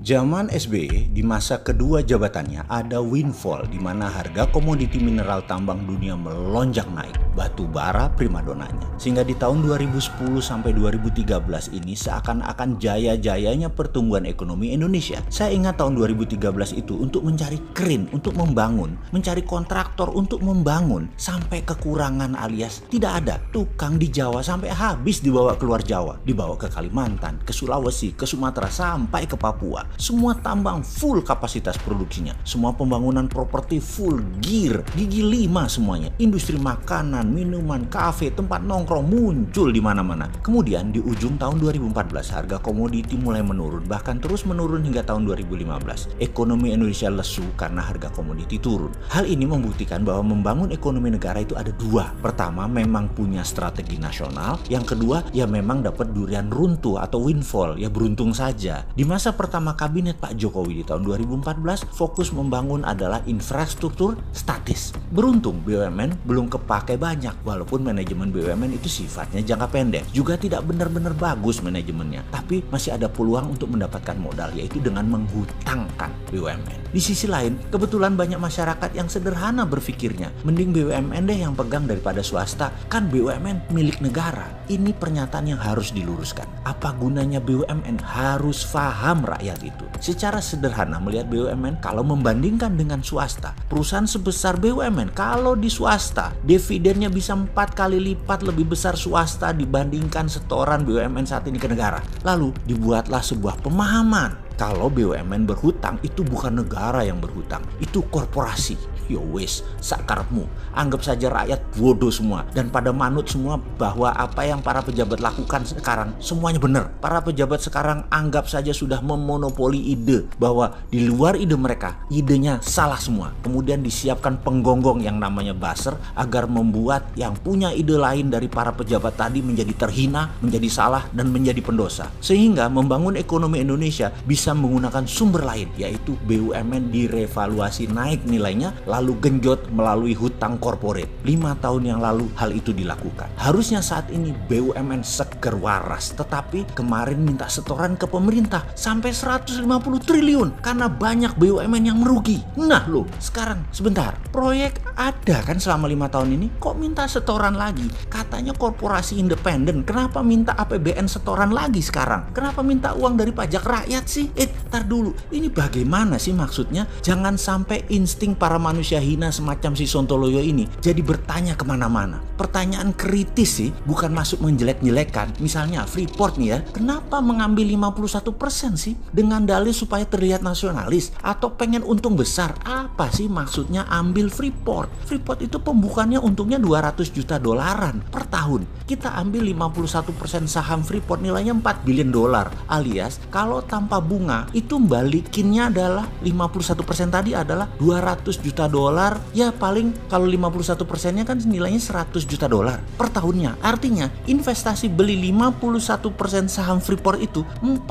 Zaman SBY, di masa kedua jabatannya ada windfall di mana harga komoditi mineral tambang dunia melonjak naik, batu bara primadonanya. Sehingga di tahun 2010 sampai 2013 ini seakan-akan jaya-jayanya pertumbuhan ekonomi Indonesia. Saya ingat tahun 2013 itu untuk mencari crane untuk membangun, mencari kontraktor untuk membangun, sampai kekurangan alias tidak ada. Tukang di Jawa sampai habis dibawa keluar Jawa, dibawa ke Kalimantan, ke Sulawesi, ke Sumatera, sampai ke Papua. Semua tambang full kapasitas produksinya. Semua pembangunan properti full gear, gigi 5 semuanya. Industri makanan, minuman, kafe, tempat nongkrong muncul di mana-mana. Kemudian di ujung tahun 2014 harga komoditi mulai menurun, bahkan terus menurun hingga tahun 2015. Ekonomi Indonesia lesu karena harga komoditi turun. Hal ini membuktikan bahwa membangun ekonomi negara itu ada dua. Pertama, memang punya strategi nasional. Yang kedua, ya memang dapat durian runtuh atau windfall, ya beruntung saja. Di masa pertama kabinet Pak Jokowi di tahun 2014, fokus membangun adalah infrastruktur statis. Beruntung BUMN belum kepakai banyak, walaupun manajemen BUMN itu sifatnya jangka pendek. Juga tidak benar-benar bagus manajemennya, tapi masih ada peluang untuk mendapatkan modal, yaitu dengan menghutangkan BUMN. Di sisi lain, kebetulan banyak masyarakat yang sederhana berpikirnya, mending BUMN deh yang pegang daripada swasta, kan BUMN milik negara. Ini pernyataan yang harus diluruskan. Apa gunanya BUMN? Harus paham rakyat itu. Secara sederhana melihat BUMN, kalau membandingkan dengan swasta, perusahaan sebesar BUMN kalau di swasta dividennya bisa 4 kali lipat lebih besar swasta dibandingkan setoran BUMN saat ini ke negara. Lalu dibuatlah sebuah pemahaman kalau BUMN berhutang itu bukan negara yang berhutang, itu korporasi. Yo wis, sakarepmu. Anggap saja rakyat bodoh semua dan pada manut semua bahwa apa yang para pejabat lakukan sekarang semuanya benar. Para pejabat sekarang anggap saja sudah memonopoli ide, bahwa di luar ide mereka, idenya salah semua. Kemudian disiapkan penggonggong yang namanya buzzer agar membuat yang punya ide lain dari para pejabat tadi menjadi terhina, menjadi salah, dan menjadi pendosa. Sehingga membangun ekonomi Indonesia bisa menggunakan sumber lain, yaitu BUMN direvaluasi naik nilainya, lalu genjot melalui hutang korporat. 5 tahun yang lalu hal itu dilakukan. Harusnya saat ini BUMN seger waras, tetapi kemarin minta setoran ke pemerintah sampai 150 triliun karena banyak BUMN yang merugi. Nah loh, sekarang sebentar, proyek ada kan selama 5 tahun ini, kok minta setoran lagi? Katanya korporasi independen, kenapa minta APBN setoran lagi sekarang? Kenapa minta uang dari pajak rakyat sih? Tar dulu, ini bagaimana sih maksudnya? Jangan sampai insting para manusia hina semacam si Sontoloyo ini jadi bertanya kemana-mana. Pertanyaan kritis sih, bukan masuk menjelek-jelekan. Misalnya Freeport nih ya, kenapa mengambil 51% sih? Dengan dalih supaya terlihat nasionalis atau pengen untung besar? Apa sih maksudnya ambil Freeport? Freeport itu pembukaannya untungnya 200 juta dolaran per tahun. Kita ambil 51% saham Freeport nilainya 4 billion dolar, alias kalau tanpa bunga itu balikinnya adalah 51% tadi adalah 200 juta dolar. Ya paling kalau 51%-nya kan nilainya 100 juta dolar per tahunnya. Artinya investasi beli 51% saham Freeport itu 40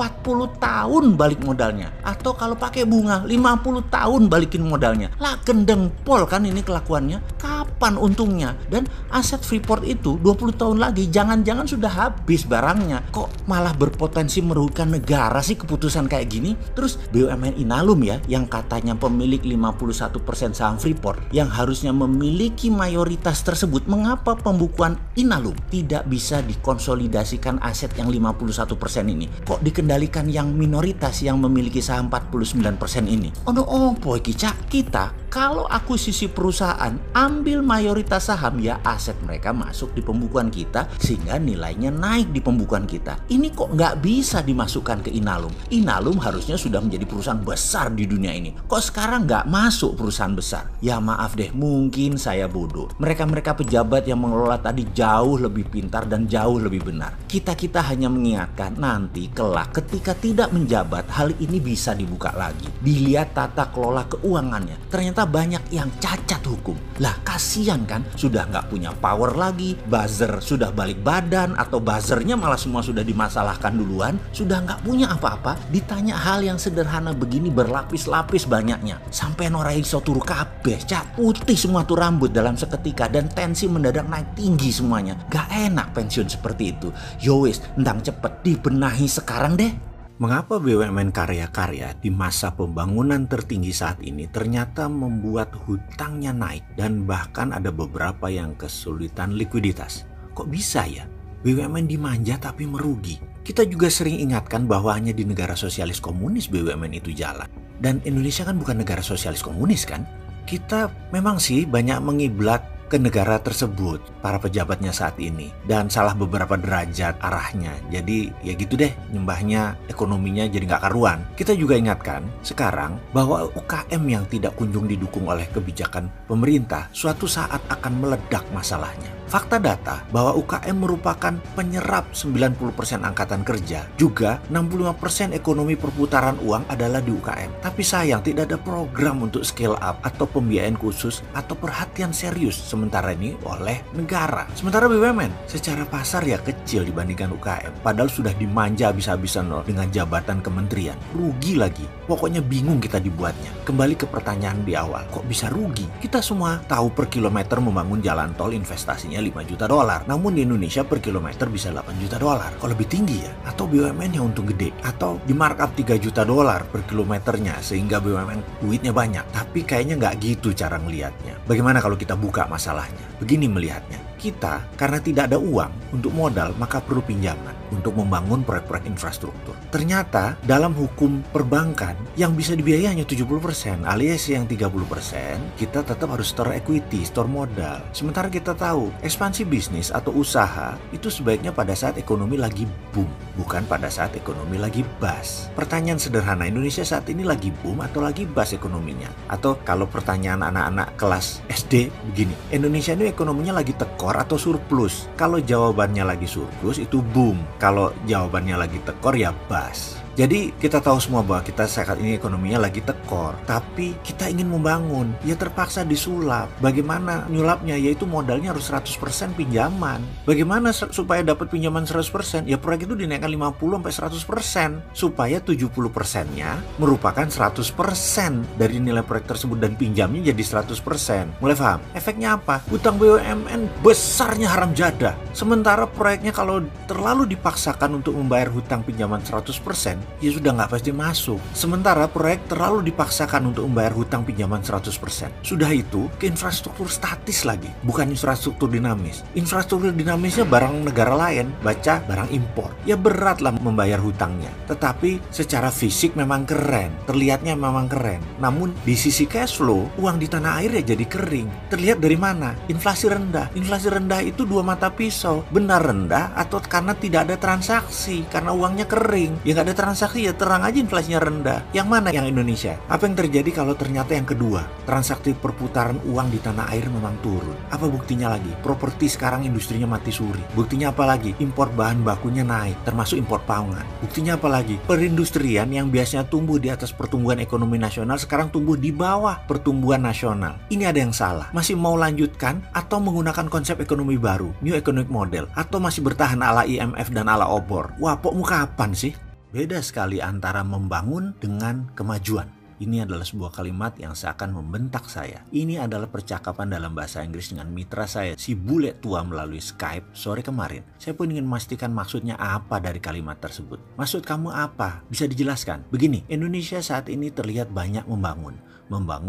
tahun balik modalnya. Atau kalau pakai bunga 50 tahun balikin modalnya. Lah gendeng pol kan ini kelakuannya. Kapan untungnya? Dan aset Freeport itu 20 tahun lagi jangan-jangan sudah habis barangnya. Kok malah berpotensi merugikan negara sih keputusan kayak gini? Terus BUMN Inalum ya, yang katanya pemilik 51% saham Freeport, yang harusnya memiliki mayoritas tersebut, mengapa pembukuan Inalum tidak bisa dikonsolidasikan aset yang 51% ini? Kok dikendalikan yang minoritas yang memiliki saham 49% ini? Opo iki Cak? Kita kalau akuisisi perusahaan ambil mayoritas saham, ya aset mereka masuk di pembukuan kita sehingga nilainya naik di pembukuan kita. Ini kok nggak bisa dimasukkan ke Inalum? Inalum harusnya sudah menjadi perusahaan besar di dunia ini. Kok sekarang nggak masuk perusahaan besar? Ya maaf deh, mungkin saya bodoh. Mereka-mereka pejabat yang mengelola tadi jauh lebih pintar dan jauh lebih benar. Kita hanya mengingatkan nanti kelak ketika tidak menjabat hal ini bisa dibuka lagi. Dilihat tata kelola keuangannya. Ternyata banyak yang cacat hukum. Lah kasihan kan, sudah nggak punya power lagi, buzzer sudah balik badan atau buzzernya malah semua sudah dimasalahkan duluan, sudah nggak punya apa-apa, ditanya hal yang sederhana begini berlapis-lapis banyaknya. Sampai norai iso turu kabeh, Cak, putih semua tuh rambut dalam seketika dan tensi mendadak naik tinggi semuanya. Gak enak pensiun seperti itu. Yowis, ndang cepet dibenahi sekarang deh. Mengapa BUMN karya-karya di masa pembangunan tertinggi saat ini ternyata membuat hutangnya naik dan bahkan ada beberapa yang kesulitan likuiditas? Kok bisa ya? BUMN dimanja tapi merugi. Kita juga sering ingatkan bahwa hanya di negara sosialis komunis BUMN itu jalan. Dan Indonesia kan bukan negara sosialis komunis kan? Kita memang sih banyak mengiblat ke negara tersebut, para pejabatnya saat ini, dan salah beberapa derajat arahnya. Jadi ya gitu deh, nyembahnya ekonominya jadi nggak karuan. Kita juga ingatkan sekarang bahwa UKM yang tidak kunjung didukung oleh kebijakan pemerintah suatu saat akan meledak masalahnya. Fakta data bahwa UKM merupakan penyerap 90% angkatan kerja, juga 65% ekonomi perputaran uang adalah di UKM. Tapi sayang tidak ada program untuk scale up atau pembiayaan khusus atau perhatian serius sementara ini oleh negara. Sementara BUMN secara pasar ya kecil dibandingkan UKM, padahal sudah dimanja habis-habisan loh dengan jabatan kementerian. Rugi lagi, pokoknya bingung kita dibuatnya. Kembali ke pertanyaan di awal, kok bisa rugi? Kita semua tahu per kilometer membangun jalan tol investasinya $5 juta. Namun di Indonesia per kilometer bisa $8 juta. Kok lebih tinggi ya? Atau BUMN yang untung gede? Atau di markup $3 juta per kilometernya sehingga BUMN duitnya banyak? Tapi kayaknya nggak gitu cara ngelihatnya. Bagaimana kalau kita buka masalahnya? Begini melihatnya. Kita karena tidak ada uang untuk modal maka perlu pinjaman untuk membangun proyek-proyek infrastruktur. Ternyata dalam hukum perbankan yang bisa dibiayai hanya 70% alias yang 30% kita tetap harus store equity, store modal. Sementara kita tahu ekspansi bisnis atau usaha itu sebaiknya pada saat ekonomi lagi boom, bukan pada saat ekonomi lagi bust. Pertanyaan sederhana, Indonesia saat ini lagi boom atau lagi bust ekonominya? Atau kalau pertanyaan anak-anak kelas SD begini, Indonesia ini ekonominya lagi tekor atau surplus? Kalau jawabannya lagi surplus itu boom, kalau jawabannya lagi tekor ya bust. Jadi kita tahu semua bahwa kita saat ini ekonominya lagi tekor, tapi kita ingin membangun, ya terpaksa disulap. Bagaimana nyulapnya? Yaitu modalnya harus 100% pinjaman. Bagaimana supaya dapat pinjaman 100%? Ya proyek itu dinaikkan 50-100% supaya 70%-nya merupakan 100% dari nilai proyek tersebut dan pinjamnya jadi 100%. Mulai paham? Efeknya apa? Hutang BUMN besarnya haram jadah. Sementara proyeknya kalau terlalu dipaksakan untuk membayar hutang pinjaman 100%, ya sudah nggak pasti masuk. Sementara proyek terlalu dipaksakan untuk membayar hutang pinjaman 100%. Sudah itu ke infrastruktur statis lagi, bukan infrastruktur dinamis. Infrastruktur dinamisnya barang negara lain, baca barang impor. Ya berat lah membayar hutangnya. Tetapi secara fisik memang keren, terlihatnya memang keren. Namun di sisi cash flow, uang di tanah air ya jadi kering. Terlihat dari mana? Inflasi rendah. Inflasi rendah itu dua mata pisau. Benar rendah atau karena tidak ada transaksi, karena uangnya kering. Ya nggak ada transaksi ya terang aja inflasinya rendah. Yang mana yang Indonesia? Apa yang terjadi kalau ternyata yang kedua, transaksi perputaran uang di tanah air memang turun? Apa buktinya lagi? Properti sekarang industrinya mati suri. Buktinya apa lagi? Impor bahan bakunya naik, termasuk impor pangan. Buktinya apa lagi? Perindustrian yang biasanya tumbuh di atas pertumbuhan ekonomi nasional sekarang tumbuh di bawah pertumbuhan nasional. Ini ada yang salah. Masih mau lanjutkan atau menggunakan konsep ekonomi baru, new economic model, atau masih bertahan ala IMF dan ala obor? Wah, pok mau kapan sih? Beda sekali antara membangun dengan kemajuan. Ini adalah sebuah kalimat yang seakan membentak saya. Ini adalah percakapan dalam bahasa Inggris dengan mitra saya, si bule tua melalui Skype sore kemarin. Saya pun ingin memastikan maksudnya apa dari kalimat tersebut. Maksud kamu apa? Bisa dijelaskan? Begini, Indonesia saat ini terlihat banyak membangun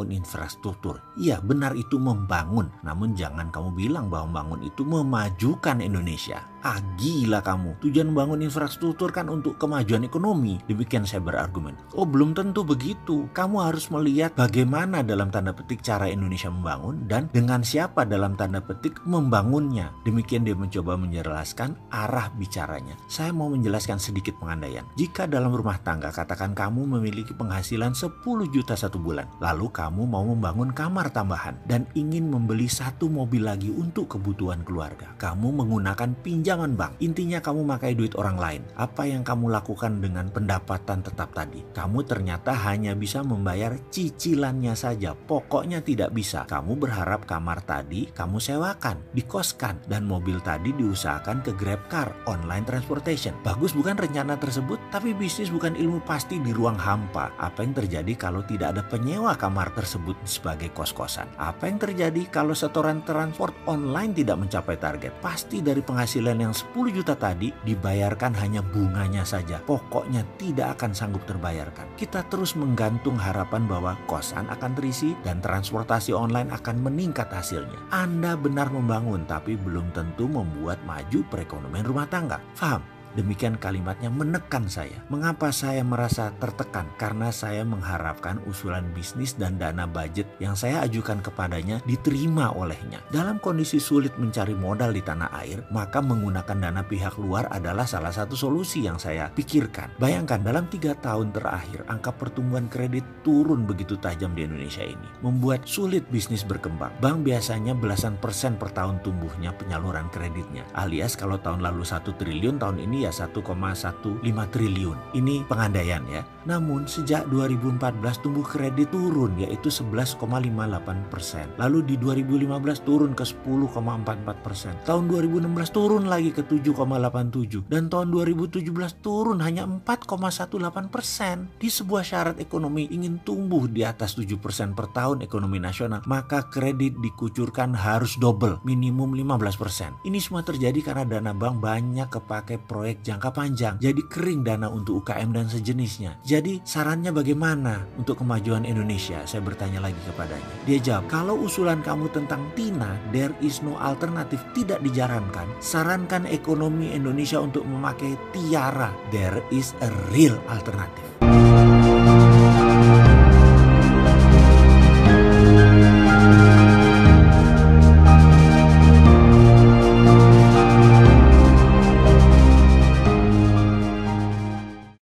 infrastruktur. Iya, benar itu membangun. Namun jangan kamu bilang bahwa membangun itu memajukan Indonesia. Ah, gila kamu. Tujuan membangun infrastruktur kan untuk kemajuan ekonomi. Demikian saya berargumen. Oh, belum tentu begitu. Kamu harus melihat bagaimana dalam tanda petik cara Indonesia membangun dan dengan siapa dalam tanda petik membangunnya. Demikian dia mencoba menjelaskan arah bicaranya. Saya mau menjelaskan sedikit pengandaian. Jika dalam rumah tangga katakan kamu memiliki penghasilan 10 juta satu bulan, lalu kamu mau membangun kamar tambahan dan ingin membeli satu mobil lagi untuk kebutuhan keluarga. Kamu menggunakan pinjaman bank. Intinya kamu memakai duit orang lain. Apa yang kamu lakukan dengan pendapatan tetap tadi? Kamu ternyata hanya bisa membayar cicilannya saja. Pokoknya tidak bisa. Kamu berharap kamar tadi kamu sewakan, dikoskan, dan mobil tadi diusahakan ke GrabCar, online transportation. Bagus bukan rencana tersebut? Tapi bisnis bukan ilmu pasti di ruang hampa. Apa yang terjadi kalau tidak ada penyewa kamar tersebut sebagai kos-kosan? Apa yang terjadi kalau setoran transport online tidak mencapai target? Pasti dari penghasilan yang 10 juta tadi dibayarkan hanya bunganya saja. Pokoknya tidak akan sanggup terbayarkan. Kita terus menggantung harapan bahwa kosan akan terisi dan transportasi online akan meningkat hasilnya. Anda benar membangun, tapi belum tentu membuat maju perekonomian rumah tangga. Faham? Demikian kalimatnya menekan saya. Mengapa saya merasa tertekan? Karena saya mengharapkan usulan bisnis dan dana budget yang saya ajukan kepadanya diterima olehnya. Dalam kondisi sulit mencari modal di tanah air, maka menggunakan dana pihak luar adalah salah satu solusi yang saya pikirkan. Bayangkan dalam 3 tahun terakhir, angka pertumbuhan kredit turun begitu tajam di Indonesia ini, membuat sulit bisnis berkembang. Bank biasanya belasan persen per tahun tumbuhnya penyaluran kreditnya. Alias kalau tahun lalu 1 triliun, tahun ini ya 1,15 triliun. Ini pengandaian ya. Namun sejak 2014 tumbuh kredit turun, yaitu 11,58%. Lalu di 2015 turun ke 10,44%. Tahun 2016 turun lagi ke 7,87. Dan tahun 2017 turun hanya 4,18%. Di sebuah syarat ekonomi ingin tumbuh di atas 7% per tahun ekonomi nasional, maka kredit dikucurkan harus double, minimum 15%. Ini semua terjadi karena dana bank banyak kepake proyek jangka panjang, jadi kering dana untuk UKM dan sejenisnya. Jadi sarannya bagaimana untuk kemajuan Indonesia? Saya bertanya lagi kepadanya. Dia jawab, kalau usulan kamu tentang TINA, there is no alternatif, tidak dijarankan. Sarankan ekonomi Indonesia untuk memakai tiara, there is a real alternative.